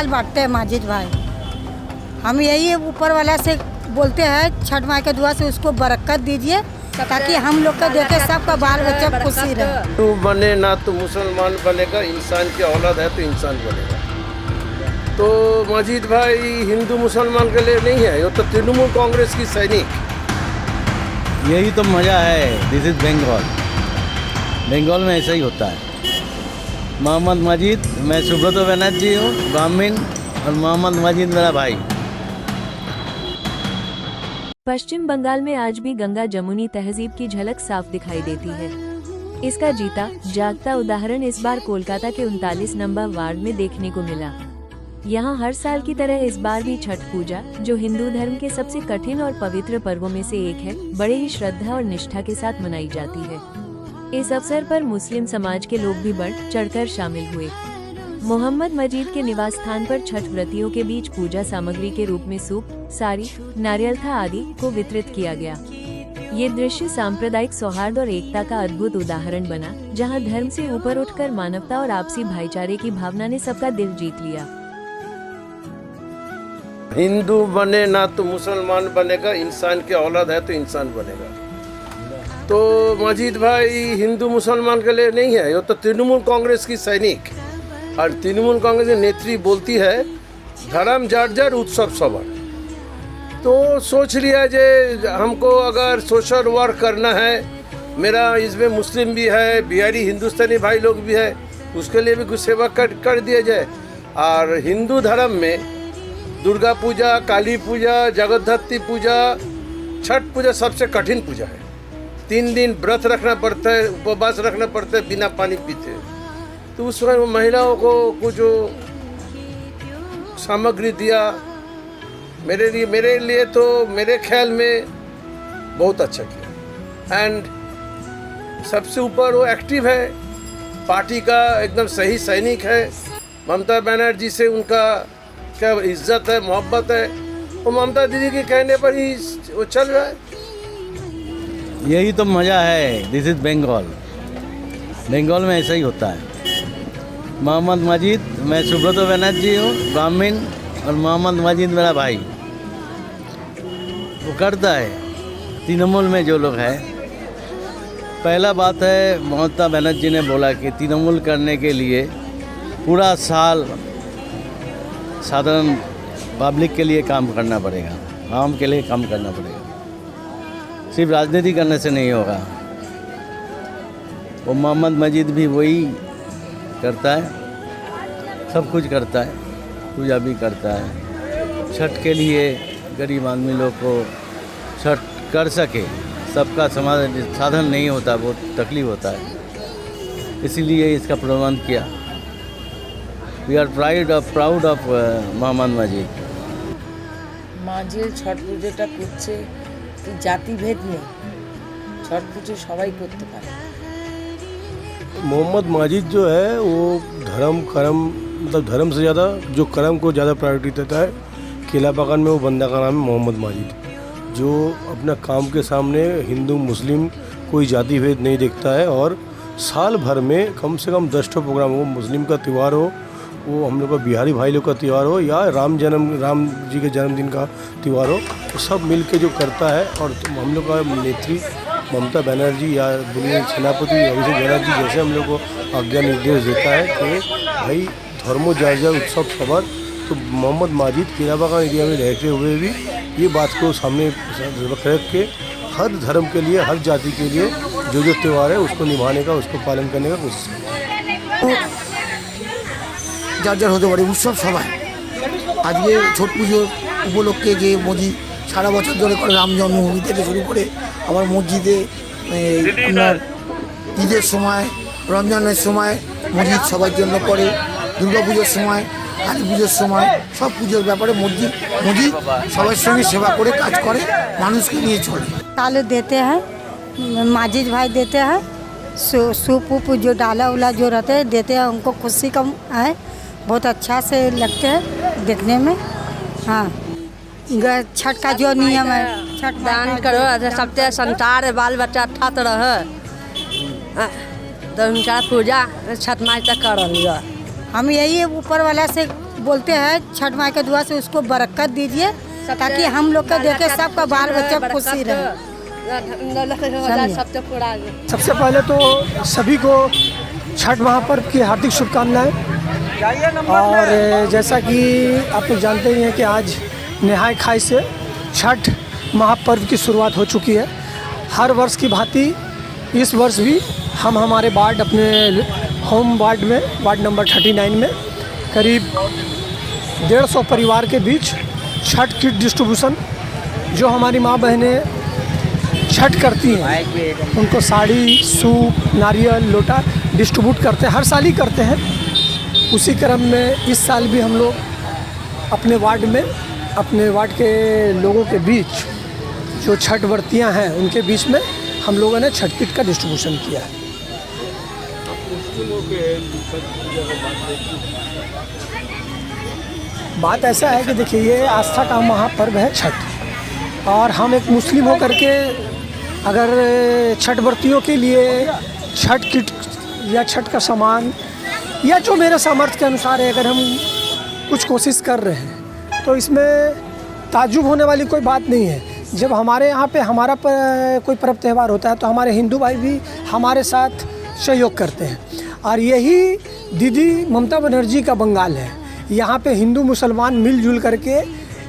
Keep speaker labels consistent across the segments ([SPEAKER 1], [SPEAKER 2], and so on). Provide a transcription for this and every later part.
[SPEAKER 1] साल बांटते हैं माजिद भाई। हम यही ऊपर वाला से बोलते हैं, छठ माई के दुआ से उसको बरकत दीजिए ताकि हम लोग का देखे सबका बाल बच्चा खुशी रहे।
[SPEAKER 2] हिंदू बने ना तो मुसलमान बनेगा, इंसान की औलाद है तो इंसान बनेगा। तो माजिद भाई हिंदू मुसलमान के लिए नहीं है, ये तो तृणमूल कांग्रेस की सैनिक।
[SPEAKER 3] यही तो मज़ा है। This is Bengal. बंगाल में ऐसा ही होता है। मोहम्मद माजिद, मैं सुब्रतो बनर्जी हूँ, ब्राह्मण, और मोहम्मद माजिद मेरा भाई।
[SPEAKER 4] पश्चिम बंगाल में आज भी गंगा जमुनी तहजीब की झलक साफ दिखाई देती है। इसका जीता जागता उदाहरण इस बार कोलकाता के 39 नंबर वार्ड में देखने को मिला। यहाँ हर साल की तरह इस बार भी छठ पूजा, जो हिंदू धर्म के सबसे कठिन और पवित्र पर्वों में से एक है, बड़े ही श्रद्धा और निष्ठा के साथ मनाई जाती है। इस अवसर पर मुस्लिम समाज के लोग भी बढ़ चढ़कर शामिल हुए। मोहम्मद मजीद के निवास स्थान पर छठ व्रतियों के बीच पूजा सामग्री के रूप में सूप, साड़ी, नारियल था आदि को वितरित किया गया। ये दृश्य सांप्रदायिक सौहार्द और एकता का अद्भुत उदाहरण बना, जहां धर्म से ऊपर उठकर मानवता और आपसी भाईचारे की भावना ने सबका दिल जीत लिया।
[SPEAKER 2] हिंदू बने ना तो मुसलमान बनेगा, इंसान की औलाद है तो इंसान बनेगा। तो माजिद भाई हिंदू मुसलमान के लिए नहीं है, ये तो तृणमूल कांग्रेस की सैनिक। और तृणमूल कांग्रेस की नेत्री बोलती है धर्म जाट जाट उत्सव सबर। तो सोच लिया जे हमको अगर सोशल वर्क करना है, मेरा इसमें मुस्लिम भी है, बिहारी हिंदुस्तानी भाई लोग भी है, उसके लिए भी कुछ सेवा कर दिया जाए। और हिंदू धर्म में दुर्गा पूजा, काली पूजा, जगद्धात्री पूजा, छठ पूजा सबसे कठिन पूजा है। 3 दिन व्रत रखना पड़ता है, उपवास रखना पड़ता है, बिना पानी पीते। तो उस समय महिलाओं को कुछ जो सामग्री दिया, मेरे लिए तो मेरे ख्याल में बहुत अच्छा किया। एंड सबसे ऊपर वो एक्टिव है, पार्टी का एकदम सही सैनिक है। ममता बनर्जी से उनका क्या इज्जत है, मोहब्बत है, और ममता दीदी के कहने पर ही वो चल रहा है।
[SPEAKER 3] यही तो मज़ा है। This is Bengal. बंगाल में ऐसा ही होता है। मोहम्मद माजिद, मैं सुब्रतो बनर्जी हूँ, ब्राह्मण, और मोहम्मद माजिद मेरा भाई। वो करता है तृणमूल में जो लोग हैं। पहला बात है, ममता बनर्जी ने बोला कि तृणमूल करने के लिए पूरा साल साधारण पब्लिक के लिए काम करना पड़ेगा, आम के लिए काम करना पड़ेगा। सिर्फ राजनीति करने से नहीं होगा। वो मोहम्मद मजीद भी वही करता है, सब कुछ करता है, पूजा भी करता है। छठ के लिए गरीब आदमी लोग को छठ कर सके, सबका साधन नहीं होता, बहुत तकलीफ होता है, इसीलिए इसका प्रबंध किया। We are proud of Mohammad Majid.
[SPEAKER 5] মাঝে ছট পুজোটা করছে, জাতিভেদ নেই, ছট পুজো সবাই করতে পারে।
[SPEAKER 6] मोहम्मद माजिद जो है वो मतलब धर्म से ज़्यादा जो कर्म को ज़्यादा प्रायोरिटी देता है। केला बागान में वो बंदा का नाम है मोहम्मद माजिद, जो अपना काम के सामने हिंदू मुस्लिम कोई जाति भेद नहीं देखता है। और साल भर में कम से कम 10 प्रोग्राम हो, मुस्लिम का त्यौहार हो, वो हम लोग का बिहारी भाई लोग का त्यौहार हो, या राम जी के जन्मदिन का त्यौहार हो, तो सब मिल के जो करता है। और हम लोग का नेत्री ममता बनर्जी या दुनिया सेनापति अभिषेक बनर्जी जैसे हम लोग को आज्ञा निर्देश देता है कि भाई धर्मो जायजा उत्सव खबर। तो मोहम्मद माजिद केलाबागान एरिया में रहते हुए भी ये बात को सामने रख के हर धर्म के लिए, हर जाति के लिए जो त्यौहार है उसको निभाने का, उसको पालन करने का कोशिश करता है।
[SPEAKER 7] যার যার হতে পারে উৎসব সবাই। আজকে ছট পুজোর উপলক্ষে যে মোদি সারা বছর ধরে করে, রাম জন্মভূমি থেকে শুরু করে আবার মসজিদে আপনার ঈদের সময়, রমজানের সময় মসজিদ সবার জন্য করে, দুর্গা পুজোর সময়, কালী পুজোর সময়, সব পুজোর ব্যাপারে মোদি সবার সঙ্গে সেবা করে কাজ করে, মানুষকে নিয়ে চলে।
[SPEAKER 1] ताले देते हैं, माजिद भाई देते हैं, सूप उप जो डाला उला जो रहते हैं देते हैं, उनको खुशी कम है, बहुत अच्छा से लगते हैं देखने में। हाँ, छठ का जो नियम है, छठ
[SPEAKER 8] दान करो, सबसे संसार बाल बच्चा ठात रह, तो उनका पूजा छठ माई तक कर
[SPEAKER 1] हम यही ऊपर वाला से बोलते हैं, छठ माई के दुआ से उसको बरकत दीजिए, ताकि हम लोग का देखे सबका बाल बच्चा खुशी रहे।
[SPEAKER 9] सबसे पहले तो सभी को छठ महापर्व की हार्दिक शुभकामनाएं। और जैसा कि आप लोग जानते ही हैं कि आज नहाय खाई से छठ महापर्व की शुरुआत हो चुकी है। हर वर्ष की भांति इस वर्ष भी हम हमारे वार्ड, अपने होम वार्ड में, वार्ड नंबर 39 में करीब 150 परिवार के बीच छठ किट डिस्ट्रीब्यूशन, जो हमारी माँ बहनें छठ करती हैं उनको साड़ी, सूप, नारियल, लोटा डिस्ट्रीब्यूट करते हैं, हर साल ही करते हैं। उसी क्रम में इस साल भी हम लोग अपने वार्ड में, अपने वार्ड के लोगों के बीच, जो छठ व्रतियाँ हैं उनके बीच में हम लोगों ने छठ किट का डिस्ट्रीब्यूशन किया है। बात ऐसा है कि देखिए, ये आस्था का महापर्व है छठ, और हम एक मुस्लिम होकर के अगर छठ व्रतियों के लिए छठ किट या छठ का सामान या जो मेरे सामर्थ्य के अनुसार है, अगर हम कुछ कोशिश कर रहे हैं तो इसमें ताज्जुब होने वाली कोई बात नहीं है। जब हमारे यहाँ पे हमारा कोई पर्व त्यौहार होता है तो हमारे हिंदू भाई भी हमारे साथ सहयोग करते हैं। और यही दीदी ममता बनर्जी का बंगाल है। यहाँ पे हिंदू मुसलमान मिलजुल करके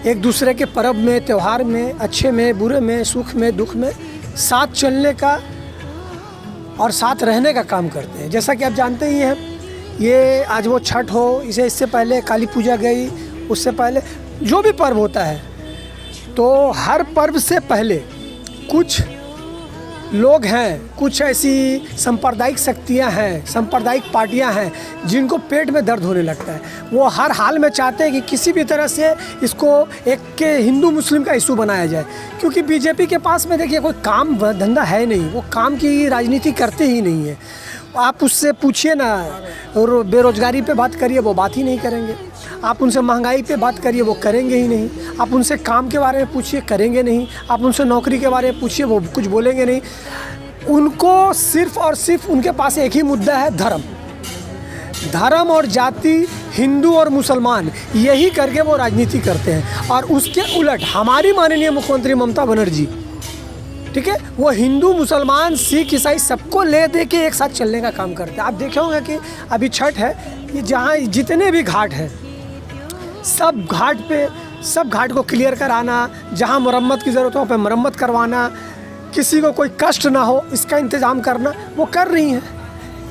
[SPEAKER 9] एक दूसरे के पर्व में, त्यौहार में, अच्छे में, बुरे में, सुख में, दुख में साथ चलने का और साथ रहने का काम करते हैं। जैसा कि आप जानते ही हैं, ये आज वो छठ हो, इससे पहले काली पूजा गई, उससे पहले जो भी पर्व होता है, तो हर पर्व से पहले कुछ लोग हैं, कुछ ऐसी सांप्रदायिक शक्तियां हैं, सांप्रदायिक पार्टियां हैं जिनको पेट में दर्द होने लगता है। वो हर हाल में चाहते हैं कि किसी भी तरह से इसको एक के हिंदू मुस्लिम का इशू बनाया जाए, क्योंकि बीजेपी के पास में देखिए कोई काम धंधा है नहीं, वो काम की राजनीति करते ही नहीं है। आप उससे पूछिए ना, और बेरोजगारी पे बात करिए, वो बात ही नहीं करेंगे। आप उनसे महंगाई पे बात करिए, वो करेंगे ही नहीं। आप उनसे काम के बारे में पूछिए, करेंगे नहीं। आप उनसे नौकरी के बारे में पूछिए, वो कुछ बोलेंगे नहीं। उनको सिर्फ और सिर्फ उनके पास एक ही मुद्दा है, धर्म। धर्म और जाति, हिंदू और मुसलमान, यही करके वो राजनीति करते हैं। और उसके उलट हमारी माननीय मुख्यमंत्री ममता बनर्जी, ठीक है, वो हिंदू, मुसलमान, सिख, ईसाई सबको ले दे के एक साथ चलने का काम करते हैं। आप देखे होंगे कि अभी छठ है, ये जहाँ जितने भी घाट हैं, सब घाट पे, सब घाट को क्लियर कराना, जहाँ मरम्मत की ज़रूरत हो वहाँ पे मरम्मत करवाना, किसी को कोई कष्ट ना हो इसका इंतज़ाम करना, वो कर रही हैं।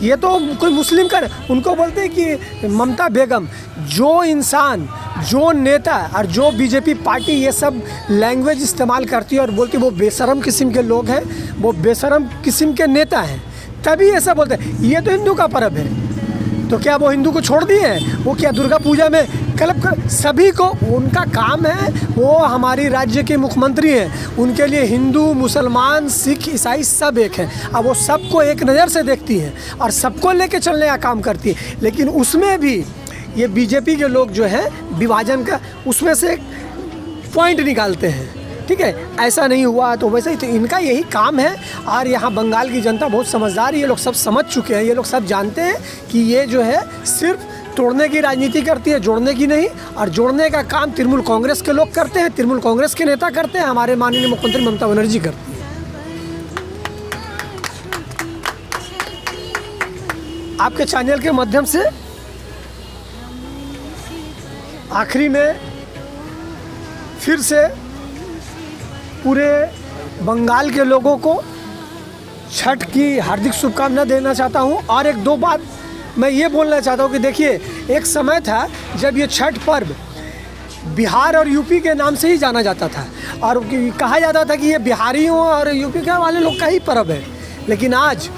[SPEAKER 9] ये तो कोई मुस्लिम का, उनको बोलते हैं कि ममता बेगम, जो इंसान, जो नेता और जो बीजेपी पार्टी ये सब लैंग्वेज इस्तेमाल करती है और बोलती है वो बेशरम किस्म के लोग हैं, वो बेशरम किस्म के नेता हैं, तभी ऐसा बोलते हैं। ये तो हिंदू का पर्व है, तो क्या वो हिंदू को छोड़ दिए हैं? वो क्या दुर्गा पूजा में क्लब कर? सभी को उनका काम है, वो हमारी राज्य के मुख्यमंत्री हैं, उनके लिए हिंदू, मुसलमान, सिख, ईसाई सब एक हैं। अब वो सबको एक नज़र से देखती हैं और सबको लेके चलने का काम करती है। लेकिन उसमें भी ये बीजेपी के लोग जो है विभाजन का, उसमें से पॉइंट निकालते हैं। ठीक है, ऐसा नहीं हुआ तो वैसे ही, तो इनका यही काम है। और यहाँ बंगाल की जनता बहुत समझदार है, ये लोग सब समझ चुके हैं, ये लोग सब जानते हैं कि ये जो है सिर्फ तोड़ने की राजनीति करती है, जोड़ने की नहीं। और जोड़ने का काम तृणमूल कांग्रेस के लोग करते हैं, तृणमूल कांग्रेस के नेता करते हैं, हमारे माननीय मुख्यमंत्री ममता बनर्जी करती है। आपके चैनल के माध्यम से आखिरी में फिर से पूरे बंगाल के लोगों को छठ की हार्दिक शुभकामना देना चाहता हूं। और एक दो बात मैं ये बोलना चाहता हूं कि देखिए, एक समय था जब ये छठ पर्व बिहार और यूपी के नाम से ही जाना जाता था और कहा जाता था कि ये बिहारियों और यूपी के वाले लोग का ही पर्व है। लेकिन आज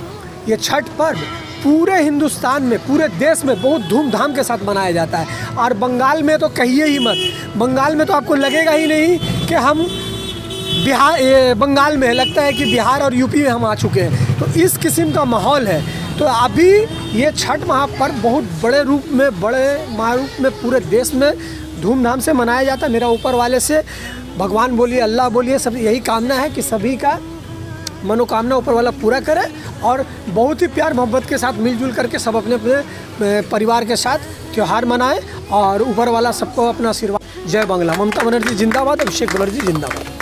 [SPEAKER 9] ये छठ पर्व पूरे हिंदुस्तान में, पूरे देश में बहुत धूमधाम के साथ मनाया जाता है। और बंगाल में तो कहिए ही मत, बंगाल में तो आपको लगेगा ही नहीं कि हम बंगाल में, लगता है कि बिहार और यूपी में हम आ चुके हैं। तो इस किस्म का माहौल है। तो अभी ये छठ महापर्व बहुत बड़े रूप में, बड़े महारूप में पूरे देश में धूमधाम से मनाया जाता है। मेरा ऊपर वाले से भगवान बोलिए, अल्लाह बोलिए, सब यही कामना है कि सभी का मनोकामना ऊपर वाला पूरा करे और बहुत ही प्यार मोहब्बत के साथ मिलजुल करके सब अपने अपने परिवार के साथ त्यौहार मनाएं और ऊपर वाला सबको अपना आशीर्वाद। जय बांग्ला। ममता बनर्जी जिंदाबाद, अभिषेक बनर्जी जिंदाबाद।